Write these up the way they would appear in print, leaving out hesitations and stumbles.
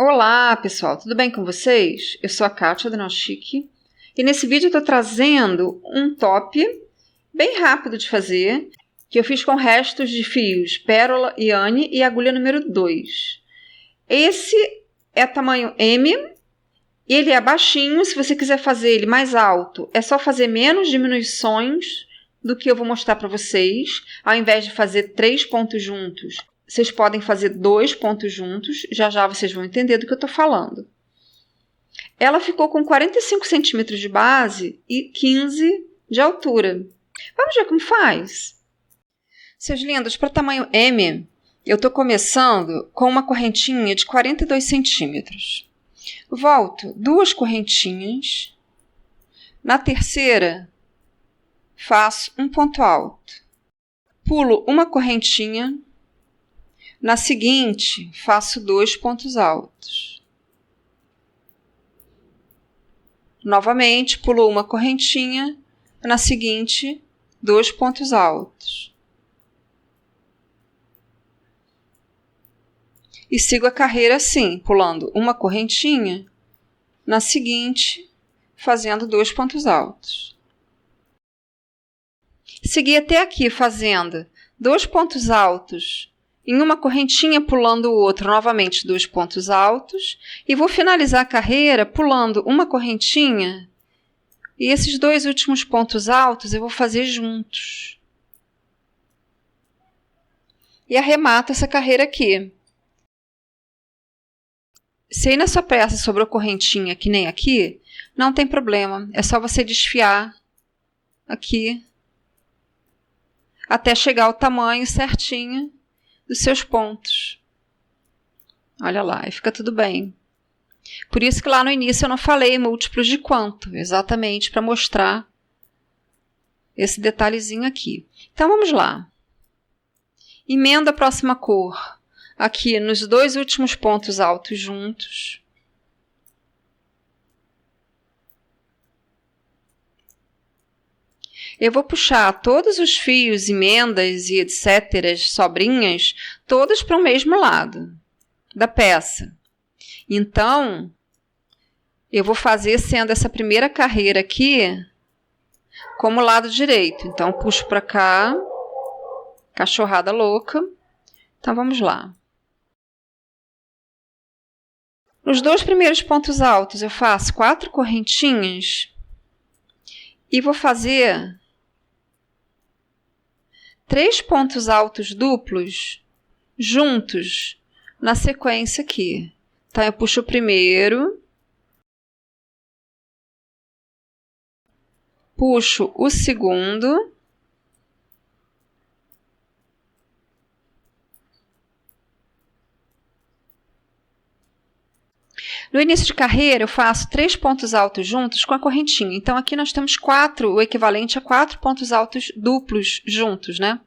Olá pessoal, tudo bem com vocês? Eu sou a Kátia do Nail Chic e nesse vídeo eu estou trazendo um top bem rápido de fazer que eu fiz com restos de fios Pérola e Anne e agulha número 2. Esse é tamanho M, ele é baixinho, se você quiser fazer ele mais alto é só fazer menos diminuições do que eu vou mostrar para vocês, ao invés de fazer 3 pontos juntos. Vocês podem fazer 2 pontos juntos, já já vocês vão entender do que eu estou falando. Ela ficou com 45 centímetros de base e 15 de altura. Vamos ver como faz? Seus lindos, para tamanho M, eu estou começando com uma correntinha de 42 centímetros. Volto 2 correntinhas. Na terceira, faço um ponto alto. Pulo uma correntinha. Na seguinte, faço 2 pontos altos. Novamente, pulo uma correntinha. Na seguinte, 2 pontos altos. E sigo a carreira assim, pulando uma correntinha. Na seguinte, fazendo 2 pontos altos. Segui até aqui fazendo 2 pontos altos. Em uma correntinha, pulando o outro, novamente 2 pontos altos. E vou finalizar a carreira pulando uma correntinha. E esses 2 últimos pontos altos eu vou fazer juntos. E arremato essa carreira aqui. Se aí na sua peça sobrou correntinha que nem aqui, não tem problema. É só você desfiar aqui até chegar ao tamanho certinho dos seus pontos. Olha lá, e fica tudo bem. Por isso que lá no início eu não falei múltiplos de quanto, exatamente para mostrar esse detalhezinho aqui. Então vamos lá. Emenda a próxima cor aqui nos 2 últimos pontos altos juntos. Eu vou puxar todos os fios, emendas e etc., sobrinhas, todas para o mesmo lado da peça. Então, eu vou fazer sendo essa primeira carreira aqui como lado direito. Então, puxo para cá, cachorrada louca. Então, vamos lá. Nos 2 primeiros pontos altos, eu faço 4 correntinhas e vou fazer 3 pontos altos duplos juntos na sequência aqui. Então, eu puxo o primeiro, puxo o segundo, no início de carreira, eu faço 3 pontos altos juntos com a correntinha. Então, aqui nós temos 4, o equivalente a 4 pontos altos duplos juntos, né?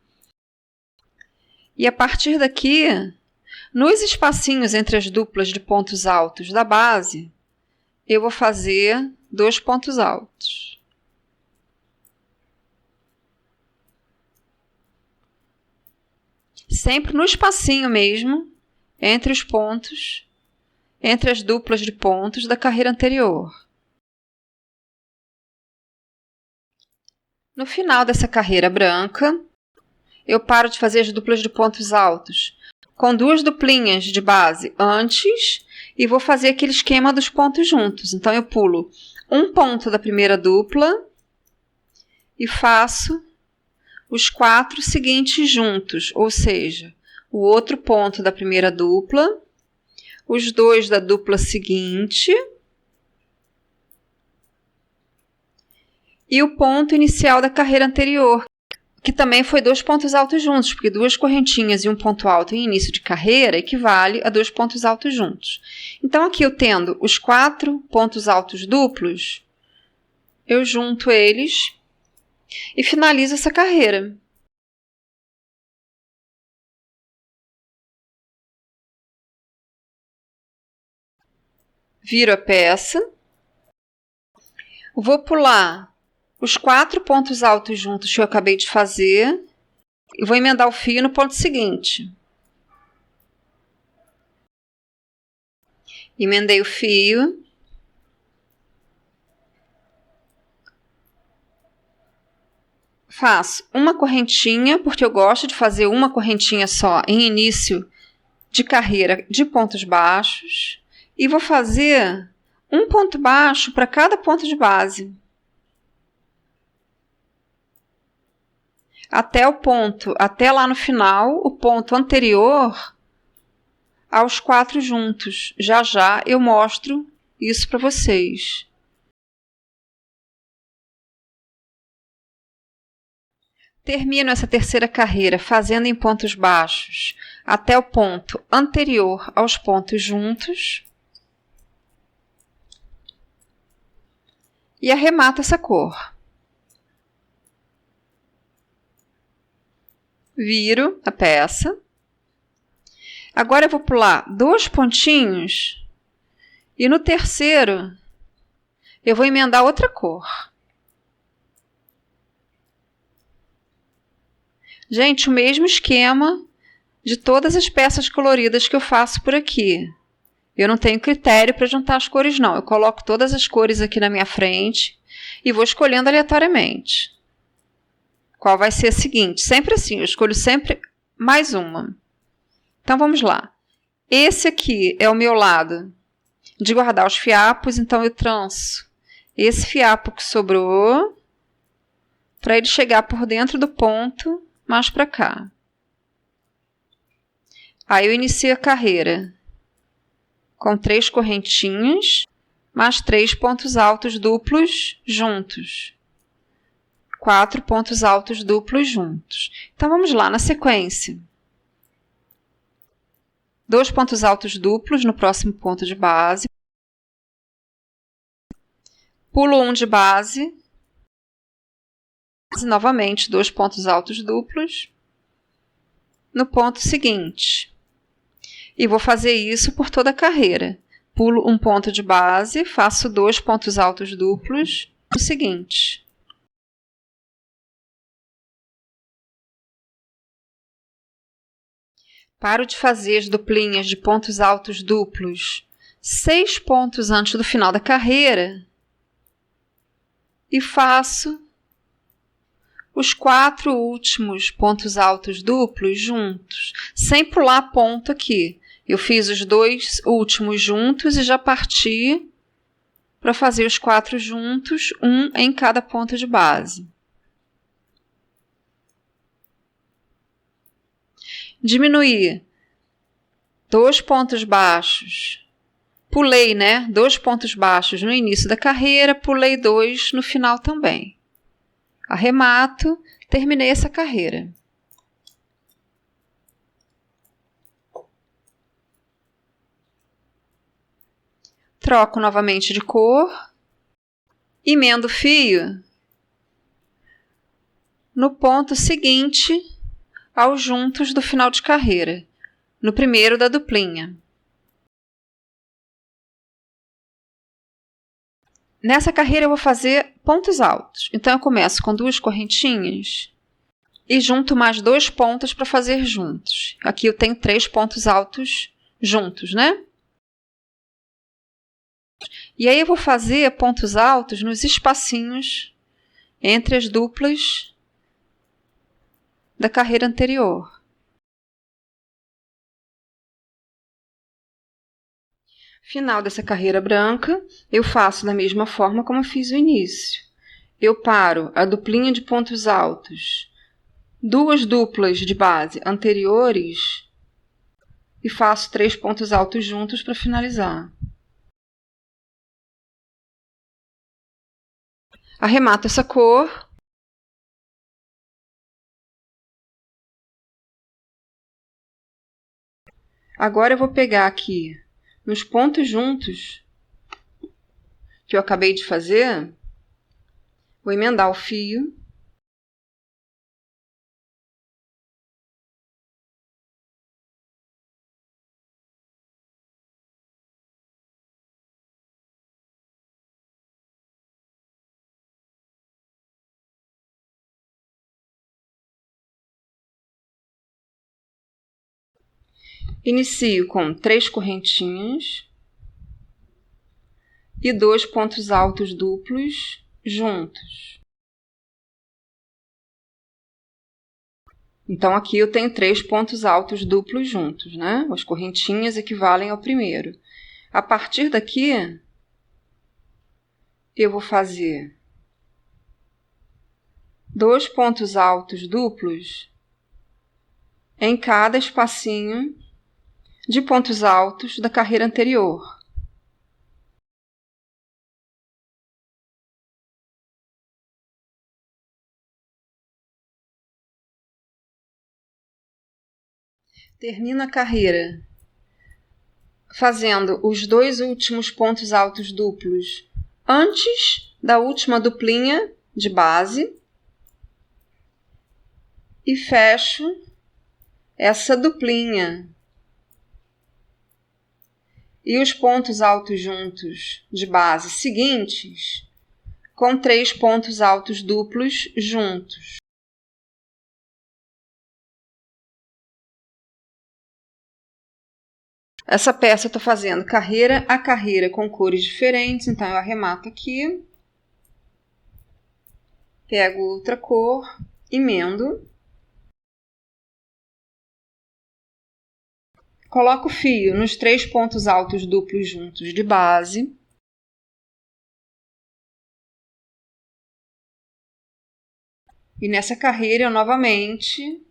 E a partir daqui, nos espacinhos entre as duplas de pontos altos da base, eu vou fazer 2 pontos altos. Sempre no espacinho mesmo, entre os pontos, entre as duplas de pontos da carreira anterior. No final dessa carreira branca, eu paro de fazer as duplas de pontos altos com 2 duplinhas de base antes e vou fazer aquele esquema dos pontos juntos. Então, eu pulo um ponto da primeira dupla e faço os 4 seguintes juntos, ou seja, o outro ponto da primeira dupla, os 2 da dupla seguinte e o ponto inicial da carreira anterior, que também foi 2 pontos altos juntos, porque 2 correntinhas e um ponto alto em início de carreira equivale a 2 pontos altos juntos. Então, aqui eu tendo os 4 pontos altos duplos, eu junto eles e finalizo essa carreira. Viro a peça, vou pular os 4 pontos altos juntos que eu acabei de fazer e vou emendar o fio no ponto seguinte. Emendei o fio. Faço uma correntinha, porque eu gosto de fazer uma correntinha só em início de carreira de pontos baixos. E vou fazer um ponto baixo para cada ponto de base. Até lá no final, o ponto anterior aos 4 juntos. Já já eu mostro isso para vocês. Termino essa terceira carreira fazendo em pontos baixos até o ponto anterior aos pontos juntos. E arremato essa cor. Viro a peça. Agora eu vou pular 2 pontinhos e no terceiro eu vou emendar outra cor. Gente, o mesmo esquema de todas as peças coloridas que eu faço por aqui. Eu não tenho critério para juntar as cores, não. Eu coloco todas as cores aqui na minha frente e vou escolhendo aleatoriamente. Qual vai ser a seguinte? Sempre assim, eu escolho sempre mais uma. Então, vamos lá. Esse aqui é o meu lado de guardar os fiapos, então eu tranço esse fiapo que sobrou para ele chegar por dentro do ponto mais para cá. Aí eu inicio a carreira com 3 correntinhas, mais 3 pontos altos duplos juntos. 4 pontos altos duplos juntos. Então, vamos lá, na sequência. 2 pontos altos duplos no próximo ponto de base. Pulo 1 de base. Novamente, 2 pontos altos duplos no ponto seguinte. E vou fazer isso por toda a carreira. Pulo um ponto de base, faço 2 pontos altos duplos no seguinte. Paro de fazer as duplinhas de pontos altos duplos 6 pontos antes do final da carreira e faço os 4 últimos pontos altos duplos juntos, sem pular ponto aqui. Eu fiz os 2 últimos juntos e já parti para fazer os 4 juntos, um em cada ponto de base. Diminuir 2 pontos baixos. Pulei, né? 2 pontos baixos no início da carreira, pulei 2 no final também. Arremato, terminei essa carreira. Troco novamente de cor. Emendo o fio no ponto seguinte aos juntos do final de carreira, no primeiro da duplinha. Nessa carreira eu vou fazer pontos altos. Então, eu começo com 2 correntinhas e junto mais 2 pontos para fazer juntos. Aqui eu tenho 3 pontos altos juntos, né? E aí eu vou fazer pontos altos nos espacinhos entre as duplas da carreira anterior. Final dessa carreira branca, eu faço da mesma forma como eu fiz o início. Eu paro a duplinha de pontos altos, 2 duplas de base anteriores e faço 3 pontos altos juntos para finalizar. Arremato essa cor. Agora eu vou pegar aqui nos pontos juntos que eu acabei de fazer, vou emendar o fio. Inicio com 3 correntinhas. e 2 pontos altos duplos juntos. Então, aqui eu tenho 3 pontos altos duplos juntos, né? As correntinhas equivalem ao primeiro. A partir daqui, eu vou fazer 2 pontos altos duplos em cada espacinho de pontos altos da carreira anterior. Termino a carreira fazendo os 2 últimos pontos altos duplos antes da última duplinha de base e fecho essa duplinha. E os pontos altos juntos de base seguintes com 3 pontos altos duplos juntos. Essa peça eu estou fazendo carreira a carreira com cores diferentes, então eu arremato aqui, pego outra cor, emendo, coloco o fio nos 3 pontos altos duplos juntos de base, e nessa carreira eu novamente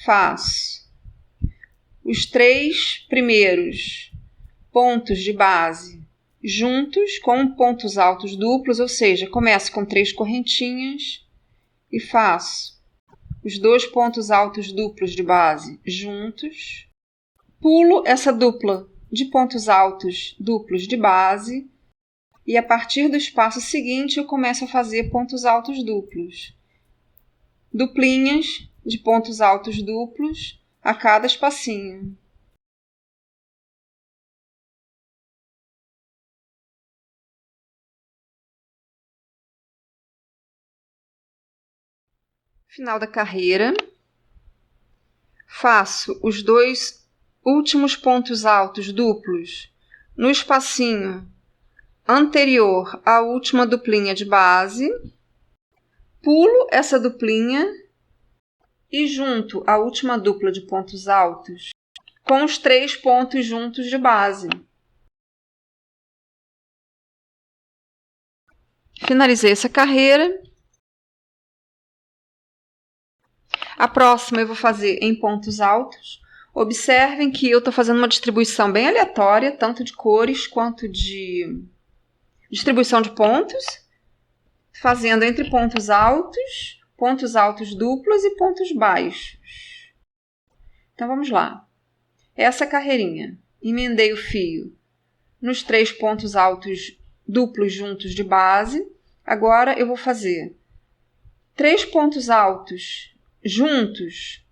faço os 3 primeiros pontos de base juntos com pontos altos duplos, ou seja, começo com 3 correntinhas e faço os 2 pontos altos duplos de base juntos, pulo essa dupla de pontos altos duplos de base e a partir do espaço seguinte eu começo a fazer pontos altos duplos, duplinhas de pontos altos duplos a cada espacinho. Final da carreira, faço os 2 últimos pontos altos duplos no espacinho anterior à última duplinha de base, pulo essa duplinha e junto à última dupla de pontos altos com os 3 pontos juntos de base. Finalizei essa carreira. A próxima eu vou fazer em pontos altos. Observem que eu estou fazendo uma distribuição bem aleatória, tanto de cores quanto de distribuição de pontos, fazendo entre pontos altos duplos e pontos baixos. Então, vamos lá. Essa carreirinha, emendei o fio nos 3 pontos altos duplos juntos de base. Agora, eu vou fazer 3 pontos altos juntos,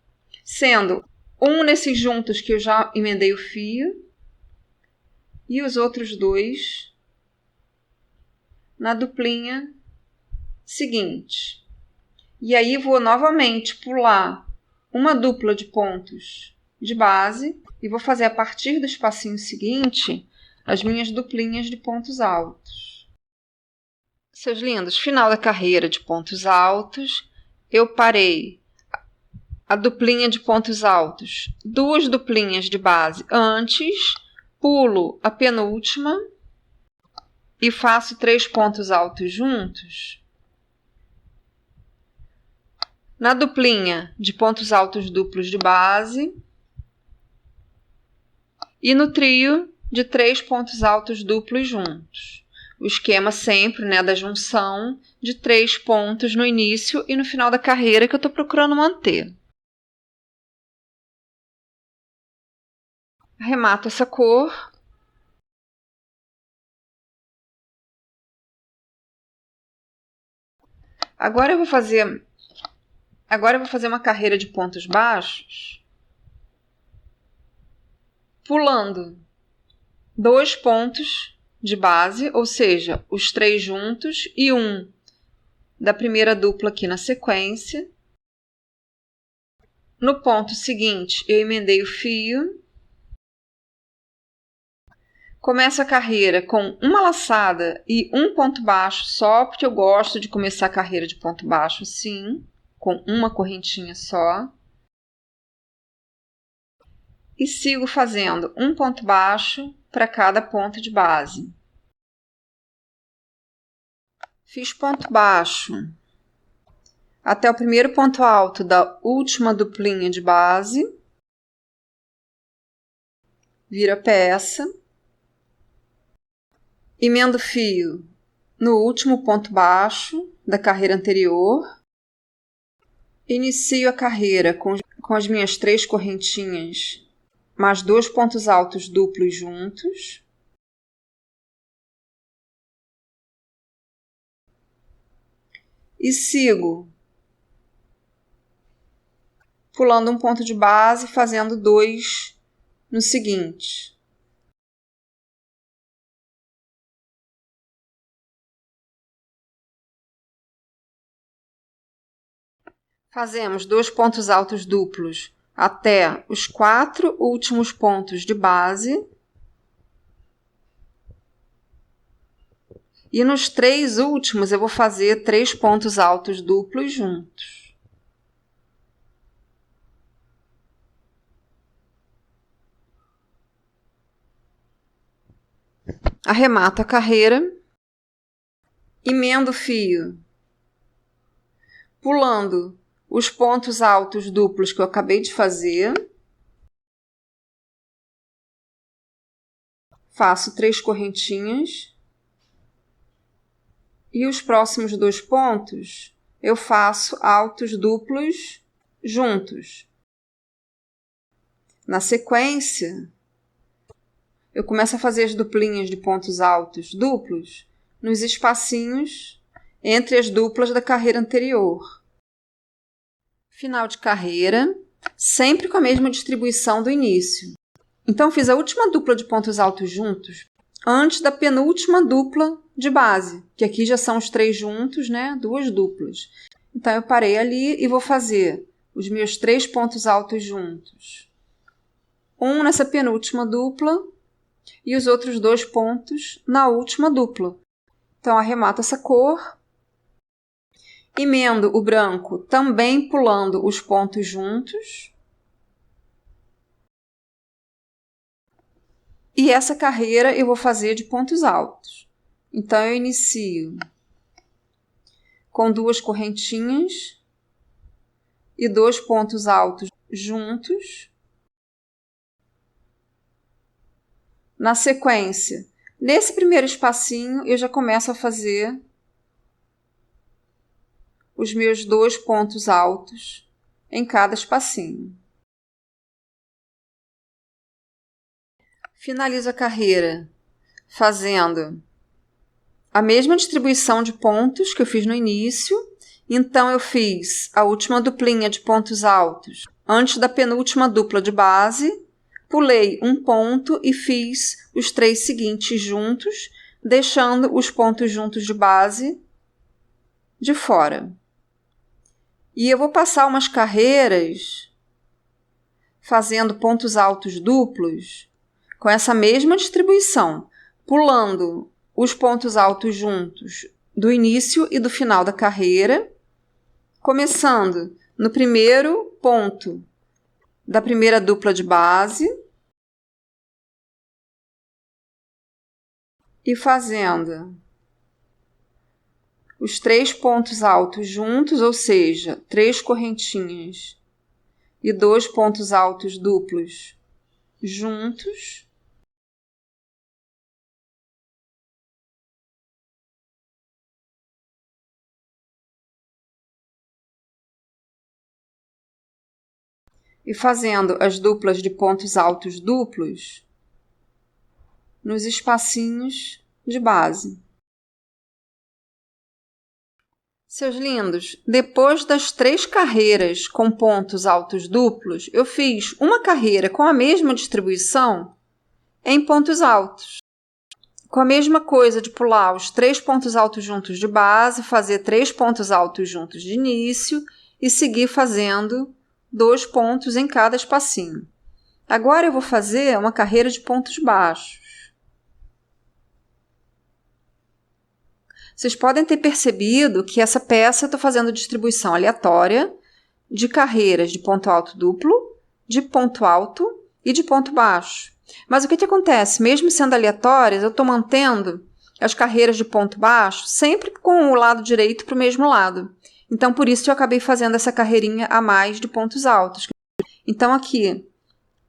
sendo um nesses juntos que eu já emendei o fio e os outros 2 na duplinha seguinte. E aí vou novamente pular uma dupla de pontos de base e vou fazer a partir do espacinho seguinte as minhas duplinhas de pontos altos. Seus lindos, final da carreira de pontos altos, eu parei a duplinha de pontos altos, 2 duplinhas de base antes, pulo a penúltima e faço 3 pontos altos juntos. Na duplinha de pontos altos duplos de base e no trio de 3 pontos altos duplos juntos. O esquema sempre, né, da junção de 3 pontos no início e no final da carreira que eu estou procurando manter. Arremato essa cor. Agora eu vou fazer uma carreira de pontos baixos, pulando 2 pontos de base, ou seja, os 3 juntos e um da primeira dupla aqui na sequência. No ponto seguinte, eu emendei o fio, Começo a carreira com uma laçada e um ponto baixo só, porque eu gosto de começar a carreira de ponto baixo assim, com uma correntinha só. E sigo fazendo um ponto baixo para cada ponto de base. Fiz ponto baixo até o primeiro ponto alto da última duplinha de base. Viro a peça. Emendo o fio no último ponto baixo da carreira anterior. Inicio a carreira com as minhas 3 correntinhas, mais 2 pontos altos duplos juntos. E sigo pulando um ponto de base, fazendo 2 no seguinte. Fazemos 2 pontos altos duplos até os 4 últimos pontos de base. E nos 3 últimos eu vou fazer 3 pontos altos duplos juntos. Arremato a carreira, emendo o fio, pulando os pontos altos duplos que eu acabei de fazer. Faço 3 correntinhas. E os próximos 2 pontos eu faço altos duplos juntos. Na sequência, eu começo a fazer as duplinhas de pontos altos duplos nos espacinhos entre as duplas da carreira anterior. Final de carreira, sempre com a mesma distribuição do início. Então, fiz a última dupla de pontos altos juntos antes da penúltima dupla de base, que aqui já são os 3 juntos, né? 2 duplas. Então, eu parei ali e vou fazer os meus 3 pontos altos juntos. Um nessa penúltima dupla e os outros 2 pontos na última dupla. Então, arremato essa cor. Emendo o branco também pulando os pontos juntos. E essa carreira eu vou fazer de pontos altos. Então, eu inicio com 2 correntinhas e 2 pontos altos juntos. Na sequência, nesse primeiro espacinho, eu já começo a fazer os meus 2 pontos altos em cada espacinho. Finalizo a carreira fazendo a mesma distribuição de pontos que eu fiz no início. Então, eu fiz a última duplinha de pontos altos antes da penúltima dupla de base, pulei um ponto e fiz os 3 seguintes juntos, deixando os pontos juntos de base de fora. E eu vou passar umas carreiras fazendo pontos altos duplos com essa mesma distribuição, pulando os pontos altos juntos do início e do final da carreira, começando no primeiro ponto da primeira dupla de base e fazendo os 3 pontos altos juntos, ou seja, 3 correntinhas e 2 pontos altos duplos juntos. E fazendo as duplas de pontos altos duplos nos espacinhos de base. Seus lindos, depois das 3 carreiras com pontos altos duplos, eu fiz uma carreira com a mesma distribuição em pontos altos. Com a mesma coisa de pular os 3 pontos altos juntos de base, fazer 3 pontos altos juntos de início e seguir fazendo 2 pontos em cada espacinho. Agora eu vou fazer uma carreira de pontos baixos. Vocês podem ter percebido que essa peça eu estou fazendo distribuição aleatória de carreiras de ponto alto duplo, de ponto alto e de ponto baixo. Mas o que acontece? Mesmo sendo aleatórias, eu estou mantendo as carreiras de ponto baixo sempre com o lado direito para o mesmo lado. Então, por isso eu acabei fazendo essa carreirinha a mais de pontos altos. Então, aqui,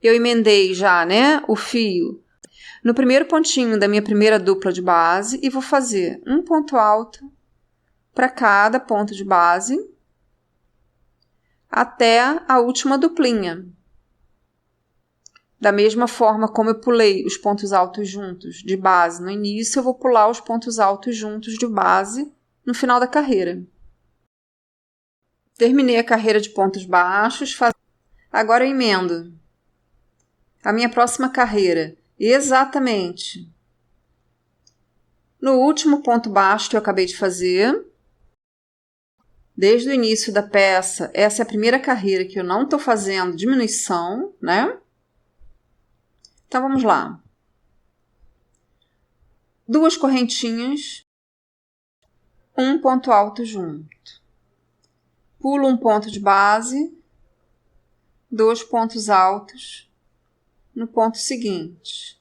eu emendei já, né, o fio no primeiro pontinho da minha primeira dupla de base e vou fazer um ponto alto para cada ponto de base até a última duplinha. Da mesma forma como eu pulei os pontos altos juntos de base no início, eu vou pular os pontos altos juntos de base no final da carreira. Terminei a carreira de pontos baixos. Agora eu emendo a minha próxima carreira exatamente no último ponto baixo que eu acabei de fazer. Desde o início da peça, essa é a primeira carreira que eu não estou fazendo diminuição, né? Então, vamos lá. 2 correntinhas, um ponto alto junto. Pulo um ponto de base, 2 pontos altos no ponto seguinte.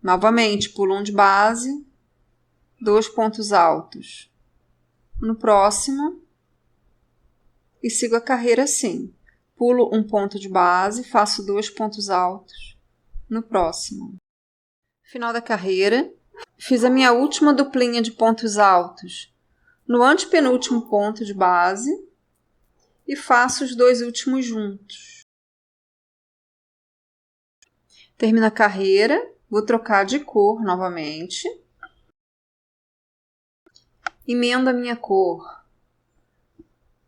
Novamente, pulo um de base, 2 pontos altos no próximo e sigo a carreira assim. Pulo um ponto de base, faço 2 pontos altos no próximo. Final da carreira, fiz a minha última duplinha de pontos altos no antepenúltimo ponto de base e faço os 2 últimos juntos. Termino a carreira, vou trocar de cor novamente. Emendo a minha cor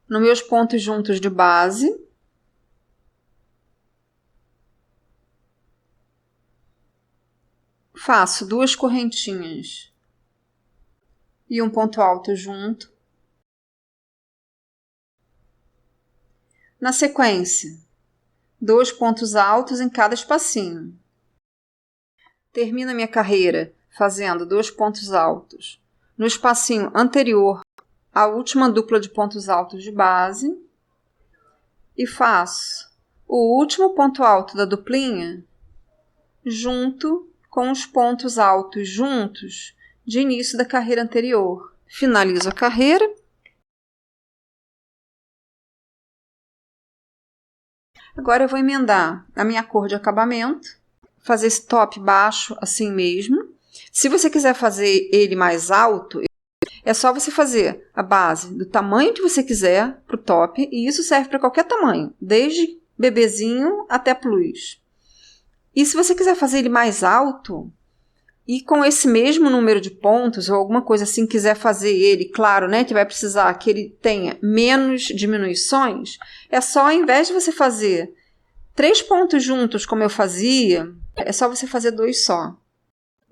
nos meus pontos juntos de base. Faço 2 correntinhas e um ponto alto junto. Na sequência, 2 pontos altos em cada espacinho. Termino a minha carreira fazendo 2 pontos altos no espacinho anterior à última dupla de pontos altos de base e faço o último ponto alto da duplinha junto com os pontos altos juntos de início da carreira anterior. Finalizo a carreira. Agora eu vou emendar a minha cor de acabamento, fazer esse top baixo assim mesmo. Se você quiser fazer ele mais alto, é só você fazer a base do tamanho que você quiser para o top, e isso serve para qualquer tamanho, desde bebezinho até plus. E se você quiser fazer ele mais alto, e com esse mesmo número de pontos, ou alguma coisa assim, quiser fazer ele, claro, né, que vai precisar que ele tenha menos diminuições, é só, ao invés de você fazer 3 pontos juntos, como eu fazia, é só você fazer 2 só.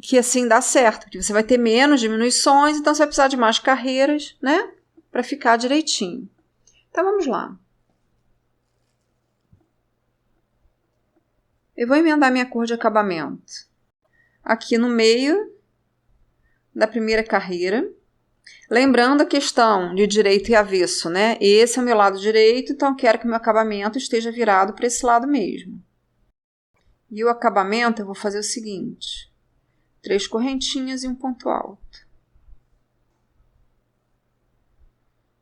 Que assim dá certo, porque você vai ter menos diminuições, então você vai precisar de mais carreiras, né, para ficar direitinho. Então, vamos lá. Eu vou emendar minha cor de acabamento aqui no meio da primeira carreira. Lembrando a questão de direito e avesso, né? Esse é o meu lado direito, então eu quero que o meu acabamento esteja virado para esse lado mesmo. E o acabamento eu vou fazer o seguinte: 3 correntinhas e um ponto alto.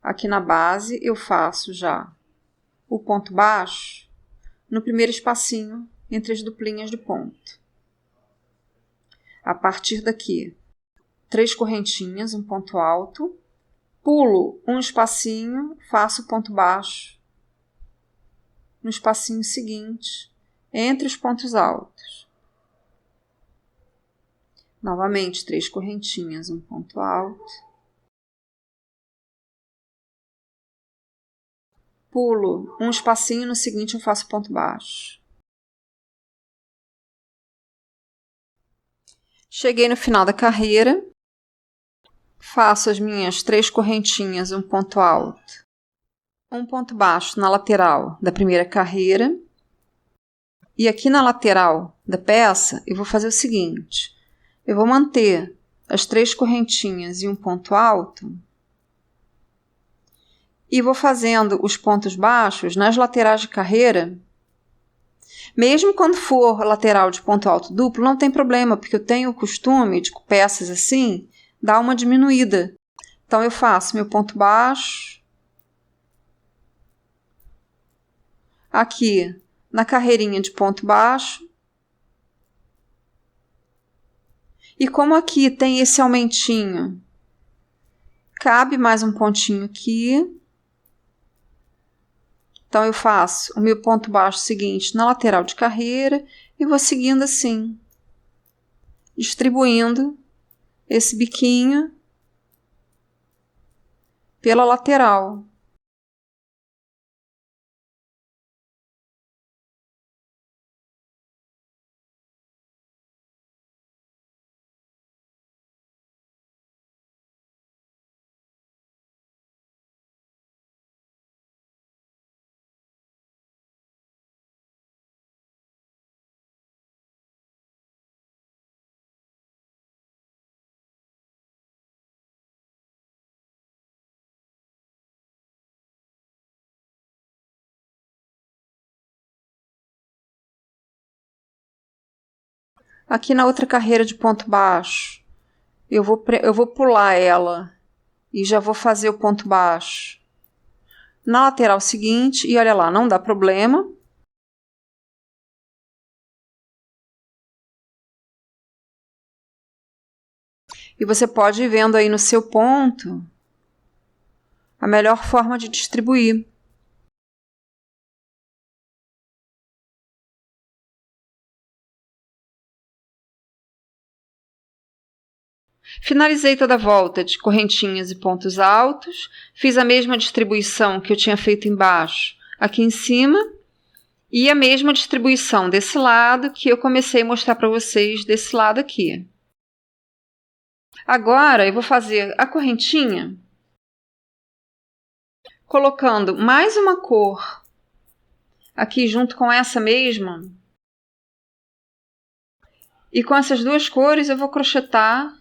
Aqui na base eu faço já o ponto baixo no primeiro espacinho entre as duplinhas de ponto. A partir daqui, 3 correntinhas, um ponto alto, pulo um espacinho, faço ponto baixo no espacinho seguinte, entre os pontos altos. Novamente, 3 correntinhas, um ponto alto. Pulo um espacinho, no seguinte eu faço ponto baixo. Cheguei no final da carreira, faço as minhas 3 correntinhas, um ponto alto, um ponto baixo na lateral da primeira carreira. E aqui na lateral da peça, eu vou fazer o seguinte: eu vou manter as 3 correntinhas e um ponto alto e vou fazendo os pontos baixos nas laterais de carreira. Mesmo quando for lateral de ponto alto duplo, não tem problema, porque eu tenho o costume de peças assim, dar uma diminuída. Então eu faço meu ponto baixo aqui na carreirinha de ponto baixo. E como aqui tem esse aumentinho, cabe mais um pontinho aqui. Então, eu faço o meu ponto baixo seguinte na lateral de carreira e vou seguindo assim, distribuindo esse biquinho pela lateral. Aqui na outra carreira de ponto baixo, eu vou pular ela e já vou fazer o ponto baixo na lateral seguinte e olha lá, não dá problema. E você pode ir vendo aí no seu ponto a melhor forma de distribuir. Finalizei toda a volta de correntinhas e pontos altos, fiz a mesma distribuição que eu tinha feito embaixo aqui em cima e a mesma distribuição desse lado que eu comecei a mostrar para vocês desse lado aqui. Agora eu vou fazer a correntinha colocando mais uma cor aqui junto com essa mesma e com essas duas cores eu vou crochetar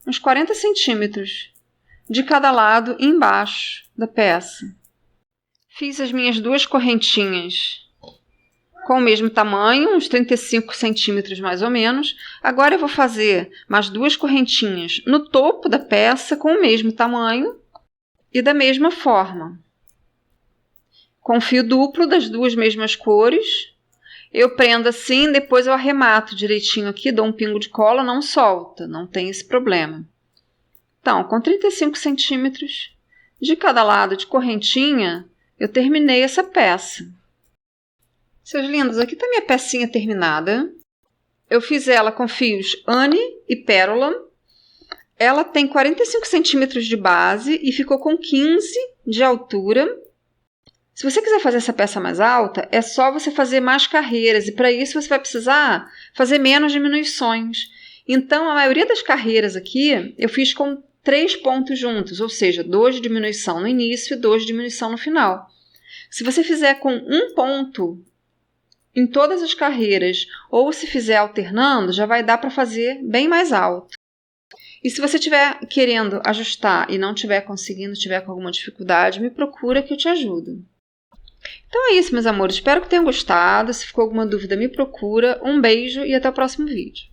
uns 40 centímetros de cada lado embaixo da peça. Fiz as minhas duas correntinhas com o mesmo tamanho, uns 35 centímetros mais ou menos. Agora eu vou fazer mais duas correntinhas no topo da peça com o mesmo tamanho e da mesma forma. Com fio duplo das duas mesmas cores, eu prendo assim, depois eu arremato direitinho aqui, dou um pingo de cola, não solta, não tem esse problema. Então, com 35 centímetros de cada lado de correntinha, eu terminei essa peça. Seus lindos, aqui está minha pecinha terminada. Eu fiz ela com fios Anne e Pérola. Ela tem 45 centímetros de base e ficou com 15 de altura. Se você quiser fazer essa peça mais alta, é só você fazer mais carreiras. E para isso você vai precisar fazer menos diminuições. Então, a maioria das carreiras aqui, eu fiz com 3 pontos juntos. Ou seja, 2 de diminuição no início e 2 de diminuição no final. Se você fizer com um ponto em todas as carreiras, ou se fizer alternando, já vai dar para fazer bem mais alto. E se você estiver querendo ajustar e não estiver conseguindo, estiver com alguma dificuldade, me procura que eu te ajudo. Então é isso, meus amores. Espero que tenham gostado. Se ficou alguma dúvida, me procura. Um beijo e até o próximo vídeo.